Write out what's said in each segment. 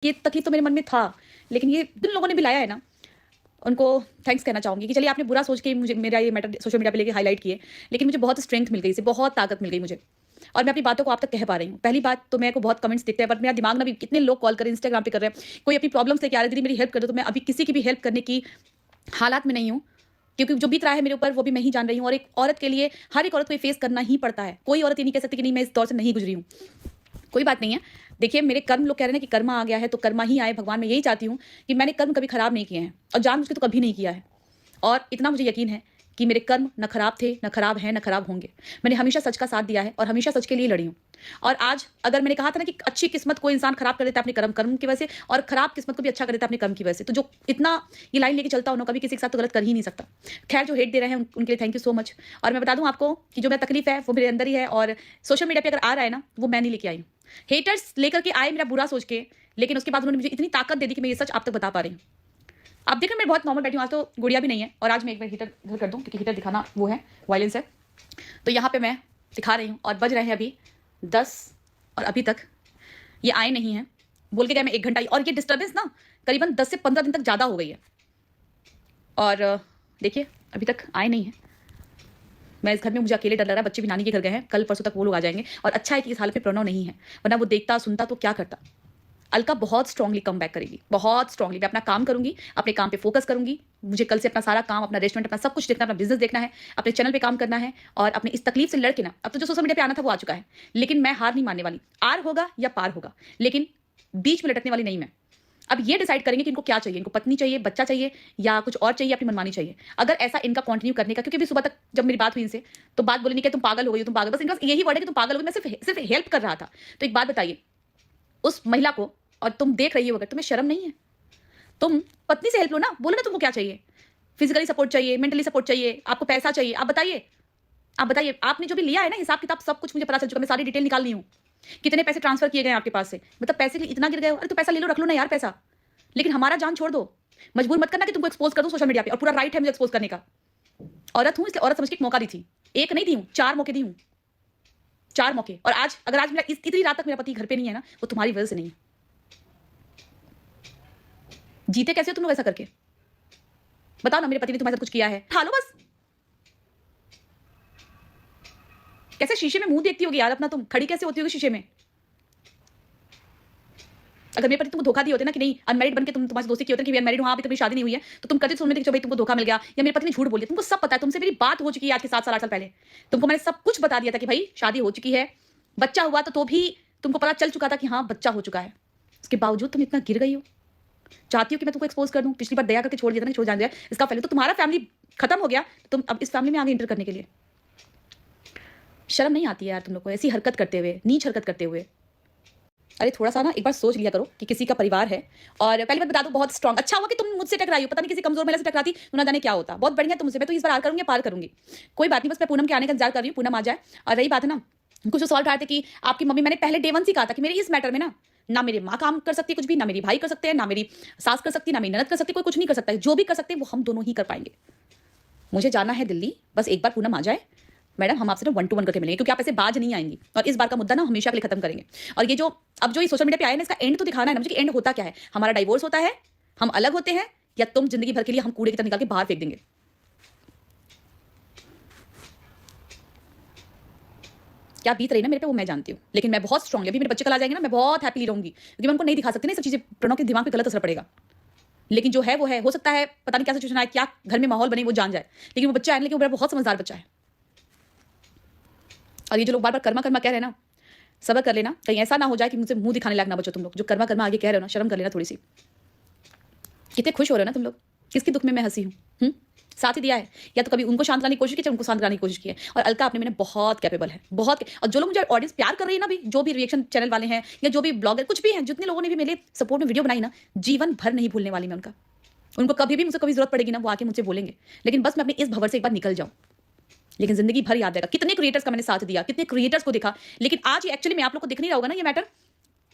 ये तकलीफ तो मेरे मन में था, लेकिन ये जिन लोगों ने भी लाया है ना, उनको थैंक्स कहना चाहूँगी कि चलिए आपने बुरा सोच के मुझे मेरा ये मैटर सोशल मीडिया पे लेके हाइलाइट किए, लेकिन मुझे बहुत स्ट्रेंथ मिल गई इससे, बहुत ताकत मिल गई मुझे और मैं अपनी बातों को आप तक कह पा रही हूँ। पहली बात तो मेरे को बहुत कमेंट्स दिखते हैं, बट मेरा दिमाग ना भी कितने लोग कॉल कर रहे हैं, इंस्टाग्राम पे कर रहे हैं, कोई अपनी प्रॉब्लम्स लेके आ रहे हैं, दीदी मेरी हेल्प कर दो, तो मैं अभी किसी की भी हेल्प करने की हालात में नहीं हूँ, क्योंकि जो बीत रहा है मेरे ऊपर वो भी मैं ही जान रही हूँ और एक औरत के लिए हर एक औरत को ये फेस करना ही पड़ता है। कोई औरत ये नहीं कह सकती कि नहीं मैं इस दौर से नहीं गुजरी हूँ। कोई बात नहीं है। देखिए मेरे कर्म लोग कह रहे हैं कि कर्मा आ गया है तो कर्मा ही आए भगवान, मैं यही चाहती हूँ कि मैंने कर्म कभी खराब नहीं किए हैं और जानबूझ के तो कभी नहीं किया है। और इतना मुझे यकीन है कि मेरे कर्म न खराब थे, न खराब हैं, न खराब होंगे। मैंने हमेशा सच का साथ दिया है और हमेशा सच के लिए लड़ी हूँ। और आज अगर मैंने कहा था ना कि अच्छी किस्मत को इंसान खराब कर देता है अपने कर्म की वजह से और खराब किस्मत को भी अच्छा कर देता है अपने कर्म की वजह से, तो जो इतना ये लाइन लेके चलता हो ना, कभी किसी के साथ तो गलत कर ही नहीं सकता। खैर जो हेट दे रहे हैं उनके लिए थैंक यू सो मच। और मैं बता दूं आपको कि जो मेरा तकलीफ है वो मेरे अंदर ही है और सोशल मीडिया पे अगर आ रहा है ना, वो मैं नहीं लेके आई हूँ। हेटर्स लेकर के आए मेरा बुरा सोच के, लेकिन उसके बाद उन्होंने मुझे इतनी ताकत दे दी कि मैं ये सच आप तक बता पा रही हूँ। आप देख रहे हैं मैं बहुत नॉर्मल बैठी हूँ, आज तो गुड़िया भी नहीं है और आज मैं एक बार हीटर घर कर दूँ क्योंकि हीटर दिखाना वो है, वायलेंस है। तो यहाँ पे मैं दिखा रही हूँ और बज रहे हैं अभी 10 और अभी तक ये आए नहीं हैं। बोल के गए मैं 1 घंटा और ये डिस्टर्बेंस ना करीबन 10 से 15 दिन तक ज़्यादा हो गई है। और देखिए अभी तक आए नहीं हैं। मैं इस घर में मुझे अकेले डर लग रहा है, बच्चे भी नानी के घर गए हैं, कल परसों तक वो लोग आ जाएंगे। और अच्छा है कि इस हालत में प्रणव नहीं है, वरना वो देखता सुनता तो क्या करता। अलका बहुत स्ट्रांगली कम बैक करेगी, बहुत स्ट्रांगली। मैं अपना काम करूंगी, अपने काम पे फोकस करूंगी। मुझे कल से अपना सारा काम, अपना रेस्टोरेंट, अपना सब कुछ देखना, अपना बिजनेस देखना है, अपने चैनल पे काम करना है और अपनी इस तकलीफ से लड़के ना, अब तो जो सोशल मीडिया पे आना था वो आ चुका है, लेकिन मैं हार नहीं मानने वाली। आर होगा या पार होगा, लेकिन बीच में लटकने वाली नहीं मैं। अब ये डिसाइड करेंगे कि इनको क्या चाहिए, इनको पत्नी चाहिए, बच्चा चाहिए या कुछ और चाहिए, अपनी मनमानी चाहिए। अगर ऐसा इनका कंटिन्यू करने का, क्योंकि अभी सुबह तक जब मेरी बात हुई इनसे तो बात बोली नहीं कि तुम पागल हो गई हो, तुम पागल, बस इनका यही वर्ड है कि तुम पागल हो गई। मैं सिर्फ हेल्प कर रहा था। तो एक बात बताइए उस महिला को, और तुम देख रही हो, अगर तुम्हें शर्म नहीं है, तुम पत्नी से हेल्प लो ना, बोलो ना तुमको क्या चाहिए। फिजिकली सपोर्ट चाहिए, मेंटली सपोर्ट चाहिए, आपको पैसा चाहिए, आप बताइए। आप बताइए, आपने जो भी लिया है ना हिसाब किताब सब कुछ मुझे पता चल चुका, मैं सारी डिटेल निकाल ली हूँ। कितने पैसे ट्रांसफर किए गए आपके पास से, मतलब पैसे के लिए इतना गिर गए हो, अरे तो पैसा ले लो, रख लो ना यार पैसा, लेकिन हमारा जान छोड़ दो। मजबूर मत करना कि तुमको एक्सपोज कर दूं सोशल मीडिया पे, और पूरा राइट है मुझे एक्सपोज करने का। औरत हूं इसलिए औरत समझ के एक मौका दी थी, एक नहीं दी हूं, 4 मौके दी हूं, 4 मौके। और आज अगर आज मेरा इतनी रात तक मेरा पति घर पे नहीं है ना, वो तुम्हारी वजह से नहीं है। जीते कैसे हो तुम लोग ऐसा करके, बताओ ना। मेरे पति ने तुम्हारे साथ कुछ किया है, उठा लो बस। कैसे शीशे में मुंह देखती होगी यार अपना, तुम खड़ी कैसे होती होगी शीशे में। अगर मेरे पति तुमको धोखा दिए होते ना कि नहीं, अनमैरिड बनके तुम्हारी दोस्ती की होती है कि अनमैरिड हूं, अभी तक मेरी शादी नहीं हुई है, तो तुम कहते सुनने भाई तुमको धोखा मिल गया या मेरे पति ने झूठ बोल दिया। तुमको सब पता है, तुमसे मेरी बात हो चुकी है आज के 7 साल 8 साल पहले। तुमको मैंने सब कुछ बता दिया था कि भाई शादी हो चुकी है, बच्चा हुआ तो भी तुमको पता चल चुका था कि हाँ बच्चा हो चुका है। उसके बावजूद तुम इतना गिर गई हो। चाहती हो कि मैं तुमको एक्सपोज कर दूं, पिछली बार दया करके छोड़ दिया था ना, छोड़ जान दिया, इसका पहले तो तुम्हारा फैमिली खत्म हो गया, तुम अब इस फैमिली में आगे इंटर करने के लिए। शर्म नहीं आती है यार तुम लोग को ऐसी हरकत करते हुए, नीच हरकत करते हुए। अरे थोड़ा सा ना एक बार सोच लिया करो कि किसी का परिवार है। और पहली बात बता दो, बहुत स्ट्रांग, अच्छा हुआ कि तुम मुझसे टकराई हो, पता नहीं किसी कमजोर महिला से टकराती तो ना जाने क्या होता। बहुत बढ़िया तुमसे, मैं तो इस बार आर करूंगी, पार करूंगी, कोई बात नहीं। बस मैं पूनम के आने का इंतजार कर रही हूँ, पूनम आ जाए। और रही बात है ना, कुछ सॉल्ट आए थे कि आपकी मम्मी, मैंने पहले डे 1 से कहा था कि मेरे इस मैटर में ना मेरी माँ काम कर सकती है कुछ भी, ना मेरी भाई कर सकते हैं, ना मेरी सास कर सकती, ना मेरी ननद कर सकती, कोई कुछ नहीं कर सकता है। जो भी कर सकते हैं वो हम दोनों ही कर पाएंगे। मुझे जाना है दिल्ली, बस एक बार पूनम आ जाए, मैडम हम आपसे ना 1 to 1 करके मिलेंगे, क्योंकि आप ऐसे बाज नहीं आएंगी और इस बार का मुद्दा ना हमेशा के लिए खत्म करेंगे। और ये जो अब जो ये सोशल मीडिया पे आया ना, इसका एंड तो दिखाना है ना मुझे कि एंड होता क्या है। हमारा डाइवोर्स होता है, हम अलग होते हैं, या तुम जिंदगी भर के लिए हम कूड़े की तरह निकाल के बाहर फेंक देंगे। क्या बीत रही ना मेरे पे वो मैं जानती हूँ, लेकिन मैं बहुत स्ट्रांग, अभी मेरे बच्चे कल आ जाएंगे ना, मैं बहुत हैप्पीली रहूंगी, क्योंकि मैं उनको नहीं दिखा सकती ना सब चीजें, प्रणव के दिमाग पे गलत असर पड़ेगा। लेकिन जो है वो है, हो सकता है पता नहीं क्या सिचुएशन आए, क्या घर में माहौल बने वो जान जाए, लेकिन वो बच्चा है, लेकिन वो बहुत समझदार बच्चा है। और ये जो लोग बार बार कर्मा कर्मा कह रहे हैं ना, सबर कर लेना, कहीं ऐसा ना हो जाए कि मुझसे मुंह दिखाने लायक ना बचो तुम लोग। जो कर्मा कर्मा आगे कह रहे हो ना, शर्म कर लेना थोड़ी सी। कितने खुश हो रहे हो ना तुम लोग, किसके दुख में मैं हंसी हूँ। साथ ही दिया है, या तो कभी उनको शांत कराने की कोशिश की, चाहे उनको शांत कराने की कोशिश की है। और अलका अपने में बहुत कैपेबल है, बहुत। और जो लोग मुझे ऑडियंस प्यार कर रही है ना, भी जो भी रिएक्शन चैनल वाले हैं या जो भी ब्लॉगर कुछ भी हैं, जितने लोगों ने भी मेरे सपोर्ट में वीडियो बनाई ना, जीवन भर नहीं भूलने वाली मैं उनका। उनको कभी भी मुझसे कभी जरूरत पड़ेगी ना, वो आके मुझसे बोलेंगे, लेकिन बस मैं अपने इस भंवर से एक बार निकल जाऊं, लेकिन जिंदगी भर याद रहेगा। कितने क्रिएटर्स का मैंने साथ दिया, कितने क्रिएटर्स को देखा, लेकिन आज ये एक्चुअली में आप लोग को दिख नहीं रहा होगा ना ये मैटर,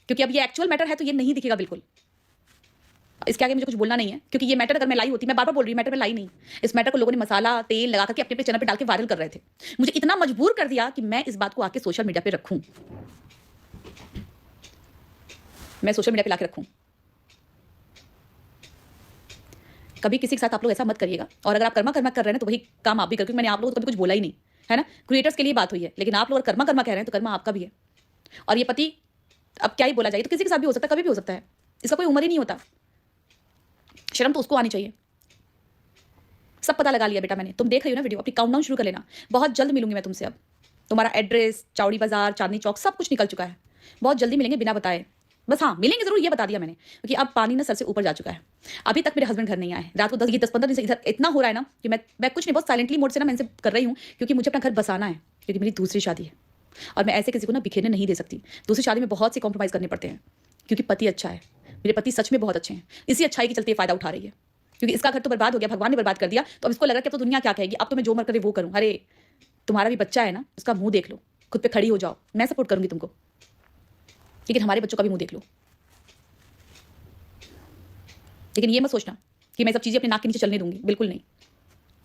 क्योंकि अब ये एक्चुअल मैटर है तो ये नहीं दिखेगा बिल्कुल। इसके आगे मुझे कुछ बोलना नहीं है, क्योंकि ये मैटर अगर मैं लाई होती, मैं बार बार बोल रही हूँ मैटर में लाई नहीं। इस मैटर को लोगों ने मसाला तेल लगा करके अपने चैनल पे डाल के वायरल कर रहे थे। मुझे इतना मजबूर कर दिया कि मैं इस बात को आके सोशल मीडिया पे रखूं, मैं सोशल मीडिया पे लाके रखूं। कभी किसी के साथ आप लोग ऐसा मत करिएगा। और अगर आप कर्मा कर्मा कर रहे हैं तो वही काम आप भी करो, क्योंकि मैंने आप लोगों को कभी कुछ बोला ही नहीं, है ना? क्रिएटर्स के लिए बात हुई है, लेकिन आप लोग अगर कर्मा कर्मा कह रहे हैं तो कर्मा आपका भी है। और ये पति, अब क्या ही बोला जाए, तो किसी के साथ भी हो सकता है, कभी भी हो सकता है, इसका कोई उम्र ही नहीं होता। शर्म तो उसको आनी चाहिए। सब पता लगा लिया बेटा मैंने, तुम देख रही हो ना वीडियो, अपनी काउंटडाउन शुरू कर लेना। बहुत जल्द मिलूंगी मैं तुमसे। अब तुम्हारा एड्रेस, चौड़ी बाजार, चांदनी चौक, सब कुछ निकल चुका है। बहुत जल्दी मिलेंगे बिना बताए। बस हाँ, मिलेंगे जरूर, ये बता दिया मैंने, क्योंकि अब पानी ना सर से ऊपर जा चुका है। अभी तक मेरे हस्बैंड घर नहीं आए। रात को 10-15 दिन से इधर इतना हो रहा है ना कि मैं कुछ नहीं, बहुत साइलेंटली मोड से ना मैं इनसे कर रही हूँ, क्योंकि मुझे अपना घर बसाना है, क्योंकि मेरी दूसरी शादी है और मैं ऐसे किसी को ना बिखेरने नहीं दे सकती। दूसरी शादी में बहुत से कॉम्प्रोमाइज़ करने पड़ते हैं, क्योंकि पति अच्छा है, मेरे पति सच में बहुत अच्छे हैं। इसी अच्छाई के चलते फ़ायदा उठा रही है, क्योंकि इसका घर तो बर्बाद हो गया, भगवान ने बर्बाद कर दिया, तो अब इसको लग रहा है कि अब तो दुनिया क्या कहेगी, अब तो मैं जो मर करे वो करूँ। अरे तुम्हारा भी बच्चा है ना, उसका मुंह देख लो, खुद पे खड़ी हो जाओ, मैं सपोर्ट करूंगी तुमको, लेकिन हमारे बच्चों का भी मुंह देख लो। लेकिन ये मत सोचना कि मैं सब चीज़ें अपने नाक के नीचे चलने दूंगी, बिल्कुल नहीं,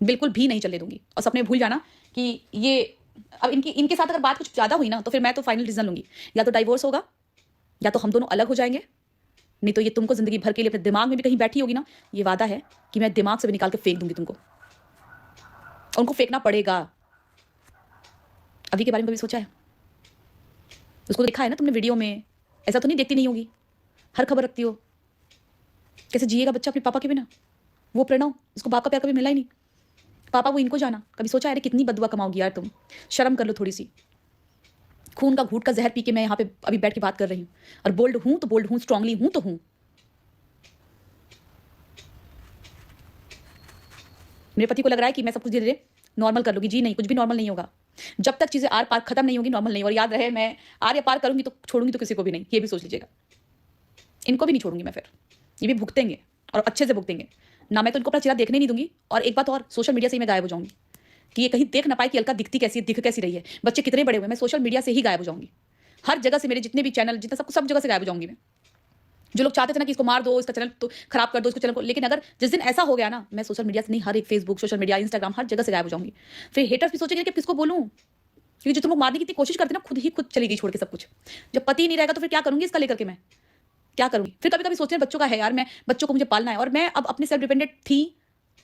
बिल्कुल भी नहीं चलने दूंगी। और सपने भूल जाना कि ये अब इनके साथ अगर बात कुछ ज़्यादा हुई ना, तो फिर मैं तो फाइनल डिसीजन लूंगी, या तो डाइवोर्स होगा, या तो हम दोनों अलग हो जाएंगे। नहीं तो ये तुमको जिंदगी भर के लिए अपने दिमाग में भी कहीं बैठी होगी ना, ये वादा है कि मैं दिमाग से भी निकाल के फेंक दूंगी तुमको, और उनको फेंकना पड़ेगा। अभी के बारे में कभी सोचा है? उसको देखा है ना तुमने वीडियो में, ऐसा तो नहीं देखती नहीं होगी, हर खबर रखती हो। कैसे जिएगा बच्चा अपने पापा के बिना? वो प्रणव, उसको बाप का प्यार कभी मिला ही नहीं। पापा वो इनको जाना, कभी सोचा है कितनी बददुआ कमाओगी यार तुम? शर्म कर लो थोड़ी सी। खून का घूंट का जहर पी के मैं यहाँ पे अभी बैठ के बात कर रही हूँ, और बोल्ड हूँ तो बोल्ड हूँ, स्ट्रांगली हूँ तो हूँ। मेरे पति को लग रहा है कि मैं सब कुछ धीरे धीरे नॉर्मल कर लूंगी। जी नहीं, कुछ भी नॉर्मल नहीं होगा। जब तक चीजें आर पार खत्म नहीं होगी, नॉर्मल नहीं। और याद रहे, मैं आर या पार करूंगी तो छोड़ूंगी तो किसी को भी नहीं, ये भी सोच लीजिएगा। इनको भी नहीं छोड़ूंगी मैं, फिर ये भी भुगतेंगे और अच्छे से भुगतेंगे ना। मैं तो इनको अपना चेहरा देखने नहीं दूंगी। और एक बात और, सोशल मीडिया से ही मैं गायब हो जाऊंगी, कि ये कहीं देख ना पाए कि अलका दिखती कैसी, दिख कैसी रही है, बच्चे कितने बड़े हुए। मैं सोशल मीडिया से ही गायब हो जाऊंगी, हर जगह से, मेरे जितने भी चैनल, जितना सब जगह से गायब हो जाऊंगी मैं। जो लोग चाहते थे ना कि इसको मार दो, इसका चैनल तो खराब कर दो, इसको चैनल को, लेकिन अगर जिस दिन ऐसा हो गया ना, मैं सोशल मीडिया से नहीं, हर एक फेसबुक, सोशल मीडिया, इंस्टाग्राम, हर जगह से गायब हो जाऊंगी। फिर हेटर्स भी सोचेंगे कि किसको बोलूं, क्योंकि जो तुम लोग मारने की इतनी कोशिश करते ना, खुद ही खुद चली गई छोड़ के सब कुछ। जब पति नहीं रहेगा तो फिर क्या करूंगी इसका लेकर के, मैं क्या करूंगी? फिर कभी कभी सोचते हैं बच्चों का है यार, मैं बच्चों को मुझे पालना है, और मैं अब अपने सेल्फ डिपेंडेंट थी,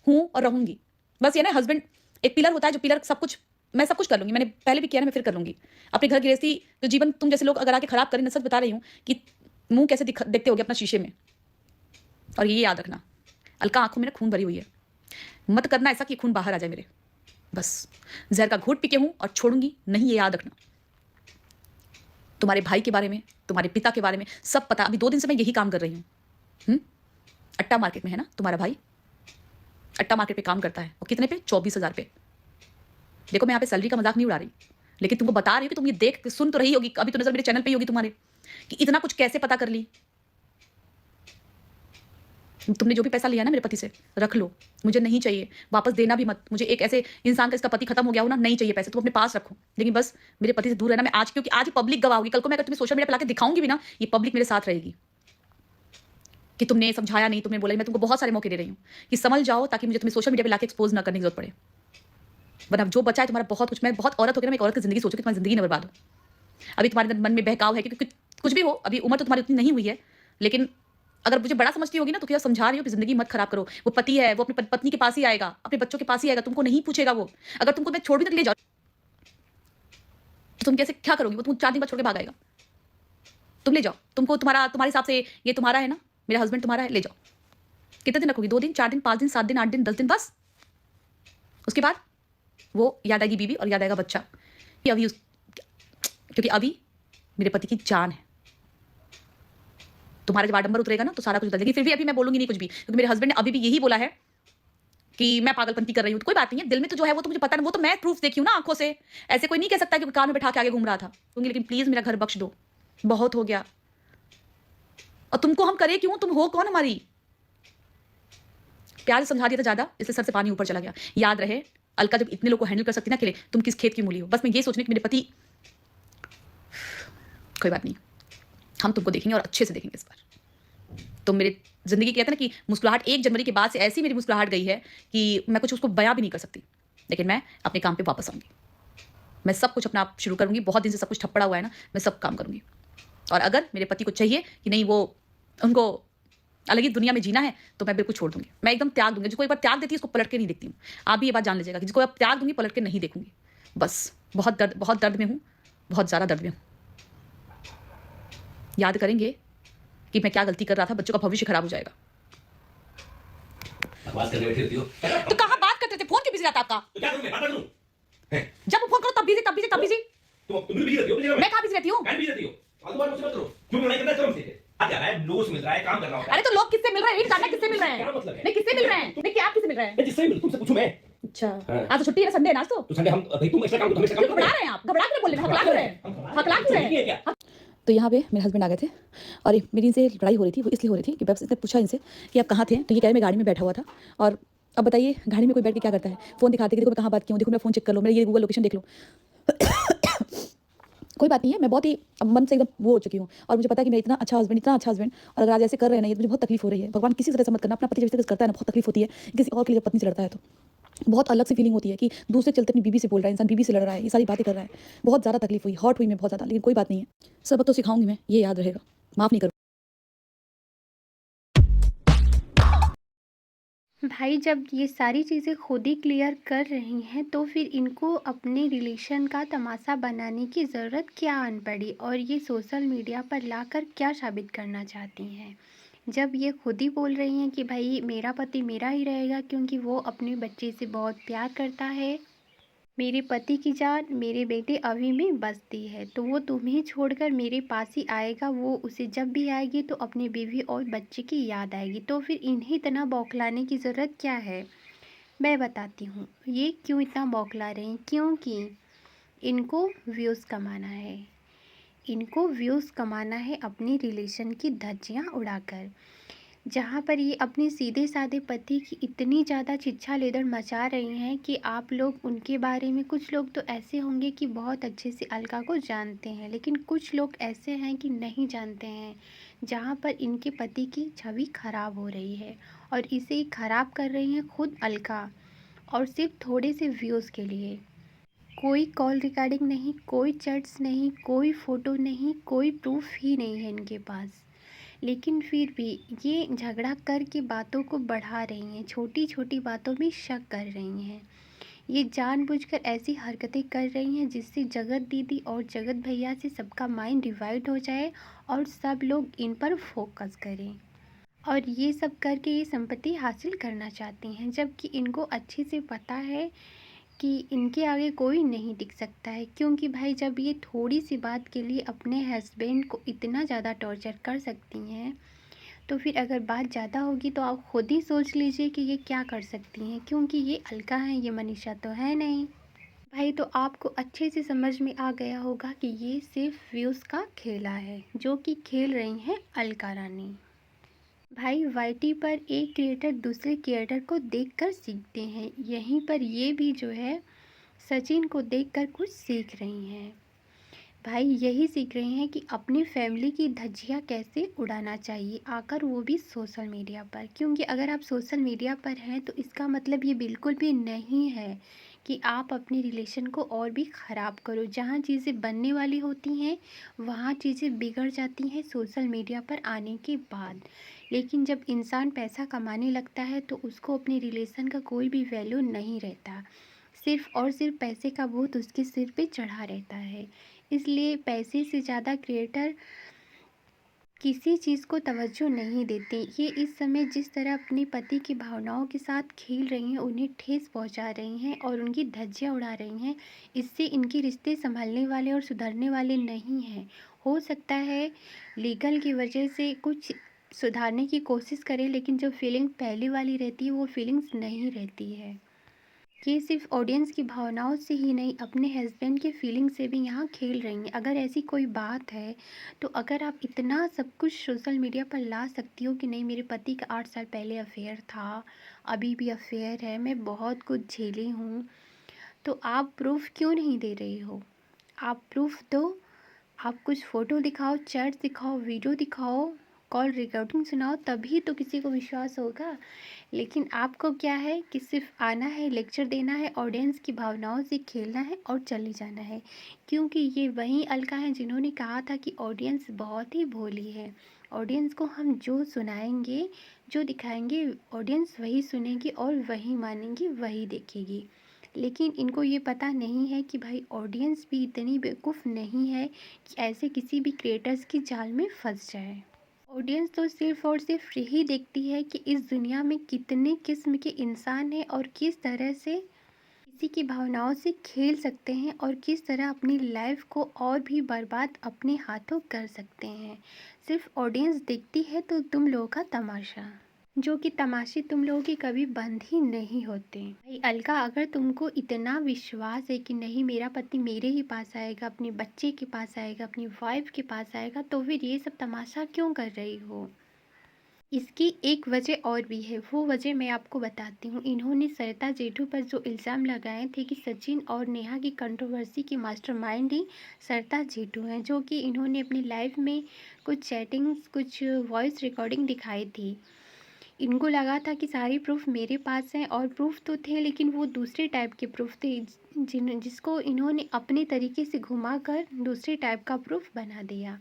हूं और रहूंगी। बस ये ना, हस्बैंड एक पिलर होता है, जो पिलर सब कुछ, मैं सब कुछ कर लूंगी। मैंने पहले भी किया ना, मैं फिर कर लूंगी। अपने घर गृहस्थी जो जीवन तुम जैसे लोग अगर आके खराब करें, मैं सच बता रही हूँ कि मुंह कैसे देखते होगे अपना शीशे में। और ये याद रखना, अलका आंखों में ना खून भरी हुई है, मत करना ऐसा कि खून बाहर आ जाए मेरे। बस जहर का घूंट पी के हूं और छोड़ूंगी नहीं, ये याद रखना। तुम्हारे भाई के बारे में, तुम्हारे पिता के बारे में सब पता। अभी 2 दिन से मैं यही काम कर रही हूँ। अट्टा मार्केट में है ना तुम्हारा भाई, अट्टा मार्केट पे काम करता है। और कितने पे? 24,000 पे। देखो मैं यहाँ पे सैलरी का मजाक नहीं उड़ा रही, लेकिन तुमको बता रही हूँ कि तुम ये देख सुन तो रही होगी, अभी तो नजर मेरे चैनल पे ही होगी तुम्हारे, कि इतना कुछ कैसे पता कर ली। तुमने जो भी पैसा लिया ना मेरे पति से, रख लो, मुझे नहीं चाहिए, वापस देना भी मत। मुझे एक ऐसे इंसान का, इसका पति खत्म हो गया हो ना, नहीं चाहिए पैसे, तुम अपने पास रखो, लेकिन बस मेरे पति से दूर रहना। मैं आज, क्योंकि आज ही पब्लिक गवाह होगी, कल को मैं अगर तुम्हें सोशल मीडिया पे लाके दिखाऊंगी भी ना, ये पब्लिक मेरे साथ रहेगी कि तुमने समझाया नहीं, तुमने बोला। मैं तुमको बहुत सारे मौके दे रही हूँ कि समझ जाओ, ताकि मुझे तुम्हें सोशल मीडिया पे लाके एक्सपोज ना करने की जरूरत पड़े। वरना जो बचा है तुम्हारा बहुत कुछ, मैं बहुत औरत हो गया, मैं एक औरत की जिंदगी सोचो कि तुम्हारी जिंदगी न बर्बाद हो। अभी तुम्हारे मन में बहकाव है, क्योंकि कुछ भी हो, अभी उम्र तो तुम्हारी उतनी नहीं हुई है, लेकिन अगर मुझे बड़ा समझती होगी ना, तो क्या समझा रही हो कि जिंदगी मत खराब करो। वो पति है, वो अपनी पत्नी के पास ही आएगा, अपने बच्चों के पास ही आएगा, तुमको नहीं पूछेगा वो। अगर तुमको मैं छोड़ भी तक ले जाओ, तो तुम कैसे क्या करोगी? वो तुम 4 दिन बाद छोड़ के भाग आएगा। तुम ले जाओ, तुमको तुम्हारे हिसाब से ये तुम्हारा है ना, मेरा हस्बैंड तुम्हारा है, ले जाओ। कितने दिन रखोगी? 2 दिन, 4 दिन, 5 दिन, 7 दिन, 8 दिन, 10 दिन, बस। उसके बाद वो याद आएगी बीवी और याद आएगा बच्चा। क्योंकि अभी मेरे पति की जान है। तुम्हारा जब आडंबर उतरेगा ना, तो सारा कुछ बदल जाएगी। फिर भी अभी मैं बोलूंगी नहीं कुछ भी, क्योंकि मेरे हस्बैंड ने अभी भी यही बोला है कि मैं पागलपंती कर रही हूँ। तो कोई बात नहीं है, दिल में तो जो है वो तो मुझे पता है, वो तो मैं प्रूफ देखी हूँ ना आंखों से। ऐसे कोई नहीं कह सकता कि कार में बैठा के आगे घूम रहा था। क्योंकि लेकिन प्लीज मेरा घर बख्श दो, बहुत हो गया। और तुमको हम करे क्यों? तुम हो कौन हमारी? प्यार से समझा दिया था ज्यादा, इसलिए सर से पानी ऊपर चला गया। याद रहे, अलका जब इतने लोग को हैंडल कर सकती ना अकेले, तुम किस खेत की मूली हो? बस मैं ये सोचने कि मेरे पति, कोई बात नहीं, हम तुमको देखेंगे और अच्छे से देखेंगे इस बार। तो मेरे जिंदगी कहते हैं ना कि मुस्कुराहट 1 जनवरी के बाद से ऐसी मेरी मुस्कुराहट गई है कि मैं कुछ उसको बयां भी नहीं कर सकती। लेकिन मैं अपने काम पे वापस आऊंगी, मैं सब कुछ अपना आप शुरू करूंगी। बहुत दिन से सब कुछ ठप पड़ा हुआ है ना, मैं सब काम करूंगी। और अगर मेरे पति को चाहिए कि नहीं, वो उनको अलग ही दुनिया में जीना है तो मैं बिल्कुल छोड़ दूँगी। मैं एकदम त्याग दूँगी। जिसको एक बार त्याग देती है उसको पलट के नहीं देखती हूँ। आप भी ये बात जान लीजिएगा कि जिसको अब त्याग दूँगी पलट के नहीं देखूँगी। बस बहुत दर्द में हूँ, बहुत ज़्यादा दर्द में हूँ। याद करेंगे कि मैं क्या गलती कर रहा था, बच्चों का भविष्य खराब हो जाएगा। बकवास करने बैठी होती हो। तो कहाँ बात करते थे? फ़ोन क्यों बिज़ी रहता आपका? तो क्या करूं मैं? बात करूं? हैं? जब फ़ोन करो तब बिज़ी। तुम भी बिजी रहती हो अपनी जगह मैं कहाँ बिज़ी रहती हूँ? मैं भी बिजी रहती हो। फालतू बात मुझसे मत करो। क्यों लड़ाई करना है तुम हमसे? आ क्या रहा है? लोगों से मिल रहा है, काम कर रहा होता है। अरे तो लोग किससे मिल रहे हैं? रीड करना किससे मिल रहे हैं? क्या मतलब है? नहीं किससे मिल रहे हैं? नहीं क्या आप किससे मिल रहे हैं? मैं जिससे मिलूं तुमसे पूछूं मैं। अच्छा हाँ। आज तो छुट्टी है ना, संडे है ना आज तो। तो संडे हम भाई तुम एक्स्ट्रा काम करो, हम एक्स्ट्रा क्यों काम घबरा रहे हैं आप? घबरा क्यों बोल रहे हैं? हकला क्यों रहे हैं? हकला क्यों रहे हैं? क्या? तो यहाँ पे मेरे हस्बैंड आ गए थे और मेरी इनसे लड़ाई हो रही थी। वो इसलिए हो रही थी कि बस इसने पूछा इनसे कि आप कहाँ थे, तो ये कह रहे मैं गाड़ी में बैठा हुआ था। और अब बताइए गाड़ी में कोई बैठ के क्या करता है? फ़ोन दिखाते कि देखो मैं कहाँ बात की हूँ, देखो मैं फ़ोन चेक कर लो, मेरा ये गूगल लोकेशन देख लो। कोई बात नहीं है, मैं बहुत ही अब मन से एकदम वो हो चुकी हूँ और मुझे पता है कि मैं इतना अच्छा हस्बैंड और अगर आज ऐसे कर रहे हैं ना, ये तो मुझे बहुत तकलीफ हो रही है। भगवान किसी तरह से मत करना, अपना पति जब इस तरह से करता है ना, बहुत तकलीफ होती है। किसी और के लिए जब पत्नी से लड़ता है तो बहुत अलग सी फीलिंग होती है कि दूसरे के चलते अपनी बीवी से बोल रहा है इंसान, बीवी से लड़ रहा है, ये सारी बातें कर रहा है। बहुत ज़्यादा तकलीफ हुई, हर्ट हुई मैं बहुत ज़्यादा, लेकिन कोई बात नहीं है। सबक तो सिखाऊंगी मैं, ये याद रहेगा, माफ़ नहीं करूँ। भाई जब ये सारी चीज़ें खुद ही क्लियर कर रही हैं तो फिर इनको अपने रिलेशन का तमाशा बनाने की ज़रूरत क्या आन पड़ी और ये सोशल मीडिया पर लाकर क्या साबित करना चाहती हैं। जब ये खुद ही बोल रही हैं कि भाई मेरा पति मेरा ही रहेगा क्योंकि वो अपने बच्चे से बहुत प्यार करता है, मेरे पति की जान मेरे बेटे अभी में बसती है तो वो तुम्हें छोड़कर मेरे पास ही आएगा। वो उसे जब भी आएगी तो अपनी बीवी और बच्चे की याद आएगी। तो फिर इन्हें इतना बौखलाने की ज़रूरत क्या है? मैं बताती हूँ ये क्यों इतना बौखला रहे हैं। क्योंकि इनको व्यूज़ कमाना है। इनको व्यूज़ कमाना है अपनी रिलेशन की धज्जियाँ उड़ाकर। जहाँ पर ये अपने सीधे साधे पति की इतनी ज़्यादा चिट्ठा-लेदड़ मचा रही हैं कि आप लोग उनके बारे में, कुछ लोग तो ऐसे होंगे कि बहुत अच्छे से अलका को जानते हैं, लेकिन कुछ लोग ऐसे हैं कि नहीं जानते हैं। जहाँ पर इनके पति की छवि खराब हो रही है और इसे खराब कर रही हैं खुद अलका, और सिर्फ थोड़े से व्यूज़ के लिए। कोई कॉल रिकॉर्डिंग नहीं, कोई चैट्स नहीं, कोई फ़ोटो नहीं, कोई प्रूफ ही नहीं है इनके पास। लेकिन फिर भी ये झगड़ा करके बातों को बढ़ा रही हैं, छोटी छोटी बातों में शक कर रही हैं। ये जानबूझकर ऐसी हरकतें कर रही हैं जिससे जगत दीदी और जगत भैया से सबका माइंड डिवाइड हो जाए और सब लोग इन पर फोकस करें। और ये सब करके ये संपत्ति हासिल करना चाहती हैं, जबकि इनको अच्छे से पता है कि इनके आगे कोई नहीं टिक सकता है। क्योंकि भाई जब ये थोड़ी सी बात के लिए अपने हस्बैंड को इतना ज़्यादा टॉर्चर कर सकती हैं, तो फिर अगर बात ज़्यादा होगी तो आप खुद ही सोच लीजिए कि ये क्या कर सकती हैं। क्योंकि ये अलका है, ये मनीषा तो है नहीं। भाई तो आपको अच्छे से समझ में आ गया होगा कि ये सिर्फ व्यूज़ का खेला है जो कि खेल रही हैं अलका रानी। भाई वाईटी पर एक क्रिएटर दूसरे क्रिएटर को देखकर सीखते हैं, यहीं पर ये भी जो है सचिन को देखकर कुछ सीख रही हैं। भाई यही सीख रही हैं कि अपनी फैमिली की धज्जियाँ कैसे उड़ाना चाहिए, आकर वो भी सोशल मीडिया पर। क्योंकि अगर आप सोशल मीडिया पर हैं तो इसका मतलब ये बिल्कुल भी नहीं है कि आप अपनी रिलेशन को और भी ख़राब करो। जहाँ चीज़ें बनने वाली होती हैं वहाँ चीज़ें बिगड़ जाती हैं सोशल मीडिया पर आने के बाद। लेकिन जब इंसान पैसा कमाने लगता है तो उसको अपनी रिलेशन का कोई भी वैल्यू नहीं रहता, सिर्फ़ और सिर्फ पैसे का भूत उसके सिर पे चढ़ा रहता है। इसलिए पैसे से ज़्यादा क्रिएटर किसी चीज़ को तवज्जो नहीं देते। ये इस समय जिस तरह अपने पति की भावनाओं के साथ खेल रही हैं, उन्हें ठेस पहुंचा रही हैं और उनकी धज्जियां उड़ा रही हैं, इससे इनके रिश्ते संभलने वाले और सुधरने वाले नहीं हैं। हो सकता है लीगल की वजह से कुछ सुधारने की कोशिश करें, लेकिन जो फीलिंग पहले वाली रहती है वो फीलिंग्स नहीं रहती है। ये सिर्फ ऑडियंस की भावनाओं से ही नहीं, अपने हस्बैंड की फीलिंग से भी यहाँ खेल रही हैं। अगर ऐसी कोई बात है तो अगर आप इतना सब कुछ सोशल मीडिया पर ला सकती हो कि नहीं मेरे पति का 8 साल पहले अफेयर था, अभी भी अफेयर है, मैं बहुत कुछ झेली हूँ, तो आप प्रूफ क्यों नहीं दे रही हो? आप प्रूफ दो। आप कुछ फ़ोटो दिखाओ, चैट दिखाओ, वीडियो दिखाओ, कॉल रिकॉर्डिंग सुनाओ, तभी तो किसी को विश्वास होगा। लेकिन आपको क्या है कि सिर्फ आना है, लेक्चर देना है, ऑडियंस की भावनाओं से खेलना है और चले जाना है। क्योंकि ये वही अलका हैं जिन्होंने कहा था कि ऑडियंस बहुत ही भोली है ऑडियंस को हम जो सुनाएंगे, जो दिखाएंगे, ऑडियंस वही सुनेगी और वही मानेगी, वही देखेगी। लेकिन इनको ये पता नहीं है कि भाई ऑडियंस भी इतनी बेवकूफ़ नहीं है कि ऐसे किसी भी क्रिएटर्स की जाल में फंस जाए। ऑडियंस तो सिर्फ़ और सिर्फ यही देखती है कि इस दुनिया में कितने किस्म के इंसान हैं और किस तरह से किसी की भावनाओं से खेल सकते हैं और किस तरह अपनी लाइफ को और भी बर्बाद अपने हाथों कर सकते हैं। सिर्फ ऑडियंस देखती है तो तुम लोगों का तमाशा, जो कि तमाशे तुम लोगों के कभी बंद ही नहीं होते। भाई अलका, अगर तुमको इतना विश्वास है कि नहीं मेरा पति मेरे ही पास आएगा, अपने बच्चे के पास आएगा, अपनी वाइफ के पास आएगा, तो फिर ये सब तमाशा क्यों कर रही हो? इसकी एक वजह और भी है, वो वजह मैं आपको बताती हूँ। इन्होंने सरिता जेठू पर जो इल्ज़ाम लगाए थे कि सचिन और नेहा की कंट्रोवर्सी की मास्टरमाइंड ही सरिता जेठू हैं, जो कि इन्होंने अपनी लाइफ में कुछ चैटिंग्स, कुछ वॉइस रिकॉर्डिंग दिखाई थी। इनको लगा था कि सारी प्रूफ मेरे पास हैं, और प्रूफ तो थे लेकिन वो दूसरे टाइप के प्रूफ थे, जिसको इन्होंने अपने तरीके से घुमा कर दूसरे टाइप का प्रूफ बना दिया।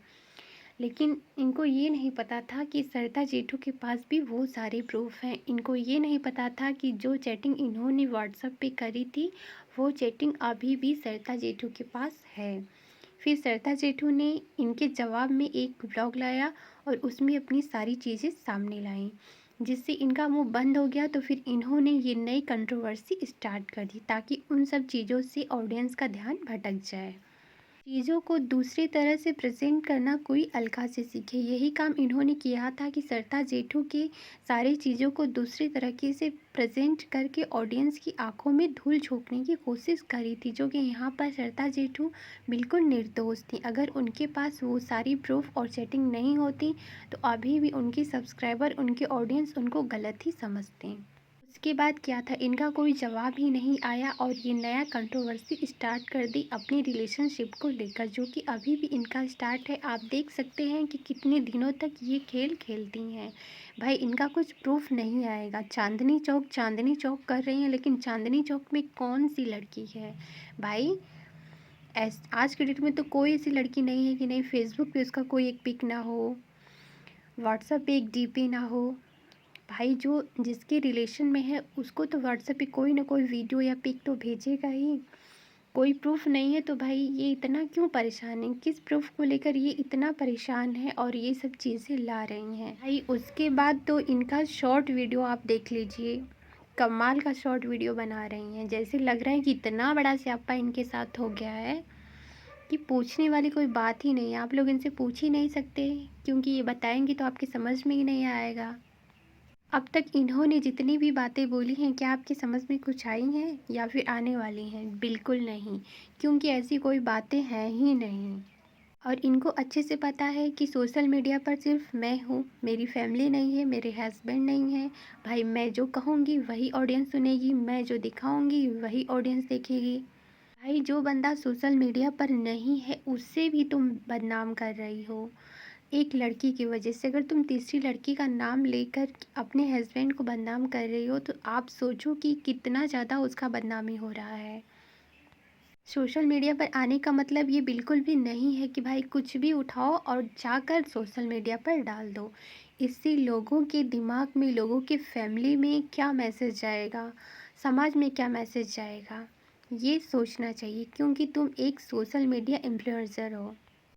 लेकिन इनको ये नहीं पता था कि सरिता जेठू के पास भी वो सारे प्रूफ हैं। इनको ये नहीं पता था कि जो चैटिंग इन्होंने व्हाट्सएप पे करी थी, वो चैटिंग अभी भी सरिता जेठू के पास है। फिर सरिता जेठू ने इनके जवाब में एक व्लॉग लाया और उसमें अपनी सारी चीज़ें सामने लाई, जिससे इनका मुंह बंद हो गया। तो फिर इन्होंने ये नई कंट्रोवर्सी स्टार्ट कर दी ताकि उन सब चीज़ों से ऑडियंस का ध्यान भटक जाए। चीज़ों को दूसरी तरह से प्रेजेंट करना कोई अलका से सीखे। यही काम इन्होंने किया था कि सरिता जेठू की सारी चीज़ों को दूसरी तरीके से प्रेजेंट करके ऑडियंस की आंखों में धूल झोंकने की कोशिश करी थी, जो कि यहाँ पर सरिता जेठू बिल्कुल निर्दोष थी। अगर उनके पास वो सारी प्रूफ और चैटिंग नहीं होती तो अभी भी उनके सब्सक्राइबर, उनके ऑडियंस उनको गलत ही समझते। उसके बाद क्या था, इनका कोई जवाब ही नहीं आया और ये नया कंट्रोवर्सी स्टार्ट कर दी अपनी रिलेशनशिप को लेकर, जो कि अभी भी इनका स्टार्ट है। आप देख सकते हैं कि कितने दिनों तक ये खेल खेलती हैं। भाई इनका कुछ प्रूफ नहीं आएगा। चांदनी चौक कर रही हैं, लेकिन चांदनी चौक में कौन सी लड़की है भाई? आज के डेट में तो कोई ऐसी लड़की नहीं है कि नहीं फेसबुक पे उसका कोई एक पिक ना हो, व्हाट्सएप पे एक डीपी ना हो। भाई जो जिसके रिलेशन में है उसको तो व्हाट्सएप पे कोई ना कोई वीडियो या पिक तो भेजेगा ही। कोई प्रूफ नहीं है तो भाई ये इतना क्यों परेशान है? किस प्रूफ को लेकर ये इतना परेशान है और ये सब चीज़ें ला रही हैं? भाई उसके बाद तो इनका शॉर्ट वीडियो आप देख लीजिए, कमाल का शॉर्ट वीडियो बना रही हैं। जैसे लग रहा है कि इतना बड़ा स्यापा इनके साथ हो गया है कि पूछने वाली कोई बात ही नहीं है। आप लोग इनसे पूछ ही नहीं सकते, क्योंकि ये बताएंगे तो आपकी समझ में ही नहीं आएगा। अब तक इन्होंने जितनी भी बातें बोली हैं, क्या आपकी समझ में कुछ आई हैं या फिर आने वाली हैं? बिल्कुल नहीं, क्योंकि ऐसी कोई बातें हैं ही नहीं। और इनको अच्छे से पता है कि सोशल मीडिया पर सिर्फ मैं हूँ, मेरी फैमिली नहीं है, मेरे हस्बैंड नहीं है। भाई मैं जो कहूँगी वही ऑडियंस सुनेगी, मैं जो दिखाऊँगी वही ऑडियंस देखेगी। भाई जो बंदा सोशल मीडिया पर नहीं है उससे भी तुम बदनाम कर रही हो। एक लड़की की वजह से अगर तुम तीसरी लड़की का नाम लेकर अपने हस्बैंड को बदनाम कर रही हो, तो आप सोचो कि कितना ज़्यादा उसका बदनामी हो रहा है। सोशल मीडिया पर आने का मतलब ये बिल्कुल भी नहीं है कि भाई कुछ भी उठाओ और जाकर सोशल मीडिया पर डाल दो। इससे लोगों के दिमाग में, लोगों के फैमिली में क्या मैसेज जाएगा, समाज में क्या मैसेज जाएगा, ये सोचना चाहिए, क्योंकि तुम एक सोशल मीडिया इन्फ्लुएंसर हो।